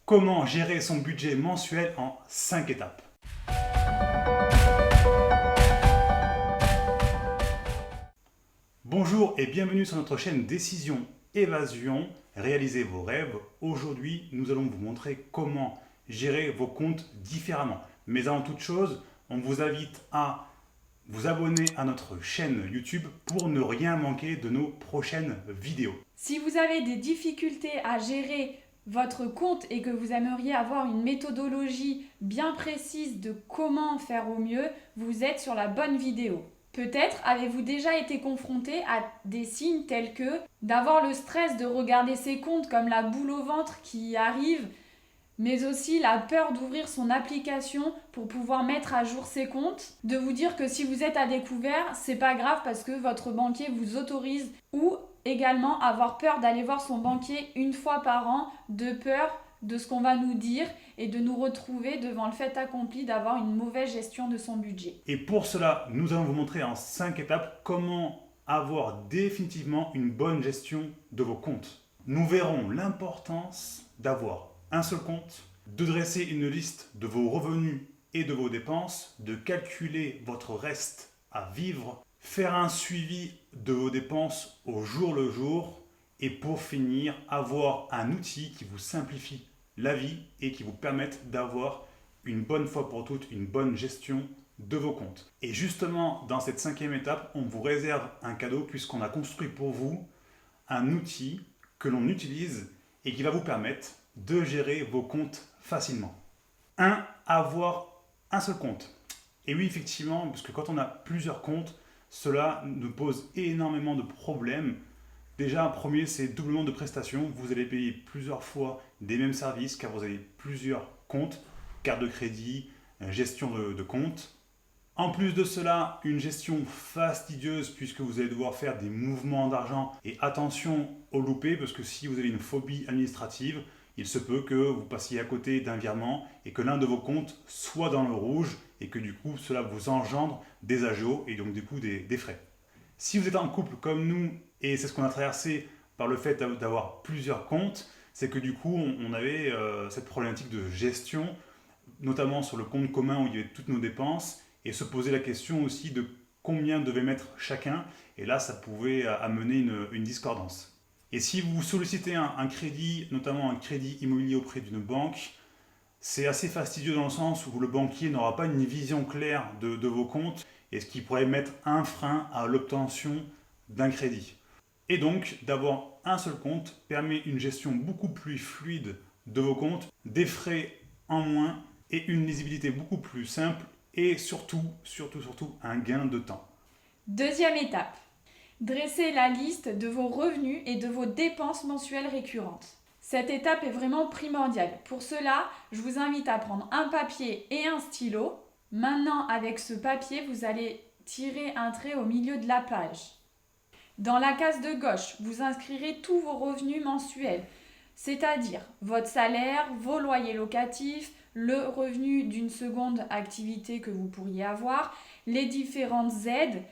Comment gérer son budget mensuel en 5 étapes. Bonjour et bienvenue sur notre chaîne Décision Évasion. Réalisez vos rêves. Aujourd'hui, nous allons vous montrer comment gérer vos comptes différemment. Mais avant toute chose, on vous invite à vous abonner à notre chaîne YouTube pour ne rien manquer de nos prochaines vidéos. Si vous avez des difficultés à gérer votre compte et que vous aimeriez avoir une méthodologie bien précise de comment faire au mieux, vous êtes sur la bonne vidéo. Peut-être avez-vous déjà été confronté à des signes tels que d'avoir le stress de regarder ses comptes comme la boule au ventre qui arrive, mais aussi la peur d'ouvrir son application pour pouvoir mettre à jour ses comptes, de vous dire que si vous êtes à découvert, c'est pas grave parce que votre banquier vous autorise, ou également avoir peur d'aller voir son banquier une fois par an, de peur de ce qu'on va nous dire et de nous retrouver devant le fait accompli d'avoir une mauvaise gestion de son budget. Et pour cela, nous allons vous montrer en 5 étapes comment avoir définitivement une bonne gestion de vos comptes. Nous verrons l'importance d'avoir un seul compte, de dresser une liste de vos revenus et de vos dépenses, de calculer votre reste à vivre, faire un suivi de vos dépenses au jour le jour et pour finir, avoir un outil qui vous simplifie la vie et qui vous permette d'avoir une bonne fois pour toutes une bonne gestion de vos comptes. Et justement, dans cette 5e étape, on vous réserve un cadeau puisqu'on a construit pour vous un outil que l'on utilise et qui va vous permettre de gérer vos comptes facilement. 1. Avoir un seul compte. Et oui, effectivement, parce que quand on a plusieurs comptes, cela nous pose énormément de problèmes. Déjà, un premier, c'est doublement de prestations. Vous allez payer plusieurs fois des mêmes services car vous avez plusieurs comptes, carte de crédit, gestion de compte. En plus de cela, une gestion fastidieuse puisque vous allez devoir faire des mouvements d'argent et attention aux loupés parce que si vous avez une phobie administrative, il se peut que vous passiez à côté d'un virement et que l'un de vos comptes soit dans le rouge et que du coup cela vous engendre des agios et donc du coup des frais. Si vous êtes en couple comme nous, et c'est ce qu'on a traversé par le fait d'avoir plusieurs comptes, c'est que du coup on avait cette problématique de gestion, notamment sur le compte commun où il y avait toutes nos dépenses, et se poser la question aussi de combien devait mettre chacun, et là ça pouvait amener une discordance. Et si vous sollicitez un crédit, notamment un crédit immobilier auprès d'une banque, c'est assez fastidieux dans le sens où le banquier n'aura pas une vision claire de vos comptes et ce qui pourrait mettre un frein à l'obtention d'un crédit. Et donc, d'avoir un seul compte permet une gestion beaucoup plus fluide de vos comptes, des frais en moins et une lisibilité beaucoup plus simple et surtout, un gain de temps. 2e étape. Dressez la liste de vos revenus et de vos dépenses mensuelles récurrentes. Cette étape est vraiment primordiale. Pour cela, je vous invite à prendre un papier et un stylo. Maintenant, avec ce papier, vous allez tirer un trait au milieu de la page. Dans la case de gauche, vous inscrirez tous vos revenus mensuels, c'est-à-dire votre salaire, vos loyers locatifs, le revenu d'une seconde activité que vous pourriez avoir, les différentes aides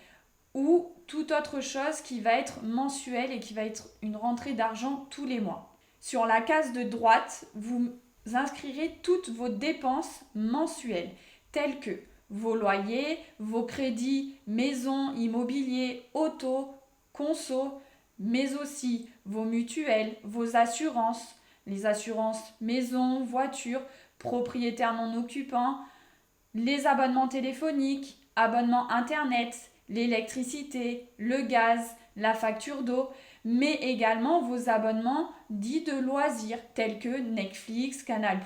ou toute autre chose qui va être mensuelle et qui va être une rentrée d'argent tous les mois. Sur la case de droite, vous inscrirez toutes vos dépenses mensuelles, telles que vos loyers, vos crédits, maison, immobilier, auto, conso, mais aussi vos mutuelles, vos assurances, les assurances maison, voiture, propriétaire non occupant, les abonnements téléphoniques, abonnements internet, l'électricité, le gaz, la facture d'eau, mais également vos abonnements dits de loisirs tels que Netflix, Canal+,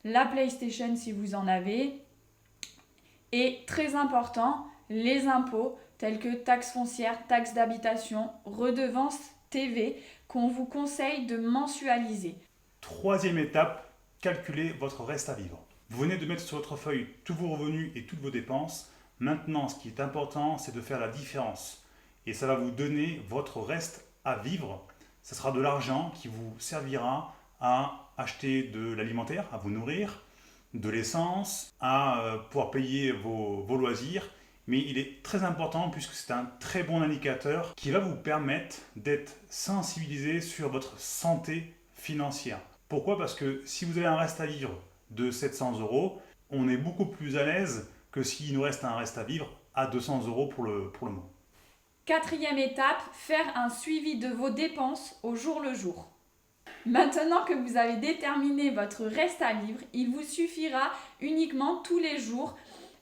la PlayStation si vous en avez, et très important, les impôts tels que taxes foncières, taxes d'habitation, redevances TV qu'on vous conseille de mensualiser. 3e étape, calculez votre reste à vivre. Vous venez de mettre sur votre feuille tous vos revenus et toutes vos dépenses. Maintenant, ce qui est important, c'est de faire la différence. Et ça va vous donner votre reste à vivre. Ce sera de l'argent qui vous servira à acheter de l'alimentaire, à vous nourrir, de l'essence, à pouvoir payer vos loisirs. Mais il est très important puisque c'est un très bon indicateur qui va vous permettre d'être sensibilisé sur votre santé financière. Pourquoi? Parce que si vous avez un reste à vivre de 700 euros, on est beaucoup plus à l'aise que s'il nous reste un reste à vivre à 200 euros pour le mois. Quatrième étape, faire un suivi de vos dépenses au jour le jour. Maintenant que vous avez déterminé votre reste à vivre, il vous suffira uniquement tous les jours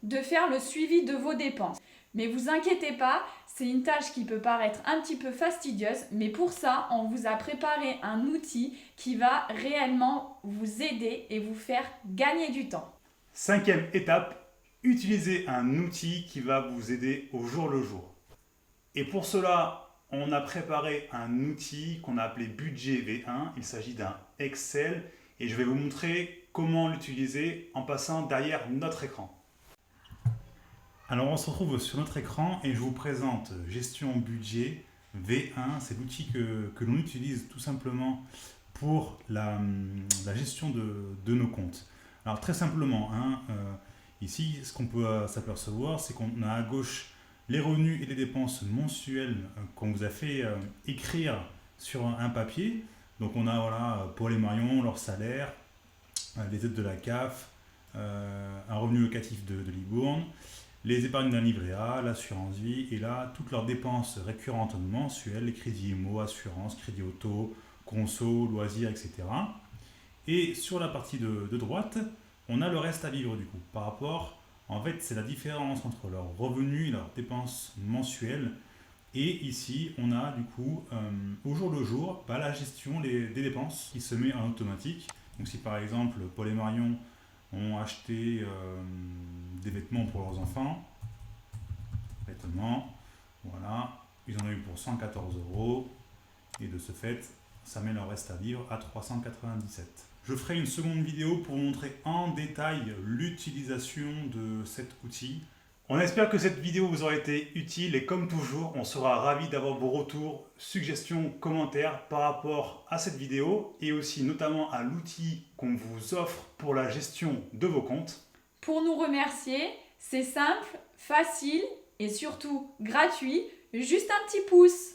de faire le suivi de vos dépenses. Mais vous inquiétez pas, c'est une tâche qui peut paraître un petit peu fastidieuse, mais pour ça, on vous a préparé un outil qui va réellement vous aider et vous faire gagner du temps. Cinquième étape, utilisez un outil qui va vous aider au jour le jour. Et pour cela, on a préparé un outil qu'on a appelé Budget V1. Il s'agit d'un Excel et je vais vous montrer comment l'utiliser en passant derrière notre écran. Alors on se retrouve sur notre écran et je vous présente Gestion Budget V1. C'est l'outil que l'on utilise tout simplement pour la gestion de nos comptes. Alors très simplement, ici ce qu'on peut s'apercevoir, c'est qu'on a à gauche les revenus et les dépenses mensuelles qu'on vous a fait écrire sur un papier. Donc on a Paul et Marion, leur salaire, les aides de la CAF, un revenu locatif de Libourne, les épargnes d'un livret A, l'assurance vie, et là toutes leurs dépenses récurrentes mensuelles, les crédits IMO, assurance, crédit auto, conso, loisirs, etc. Et sur la partie de droite, on a le reste à vivre du coup, par rapport, en fait c'est la différence entre leurs revenus et leurs dépenses mensuelles. Et ici, on a du coup, au jour le jour, la gestion des dépenses qui se met en automatique. Donc si par exemple, Paul et Marion ont acheté des vêtements pour leurs enfants, voilà, ils en ont eu pour 114 €, et de ce fait, ça met leur reste à vivre à 397. Je ferai une seconde vidéo pour vous montrer en détail l'utilisation de cet outil. On espère que cette vidéo vous aura été utile et comme toujours, on sera ravis d'avoir vos retours, suggestions, commentaires par rapport à cette vidéo et aussi notamment à l'outil qu'on vous offre pour la gestion de vos comptes. Pour nous remercier, c'est simple, facile et surtout gratuit, juste un petit pouce.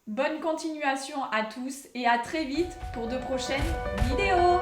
Bonne continuation à tous et à très vite pour de prochaines vidéos.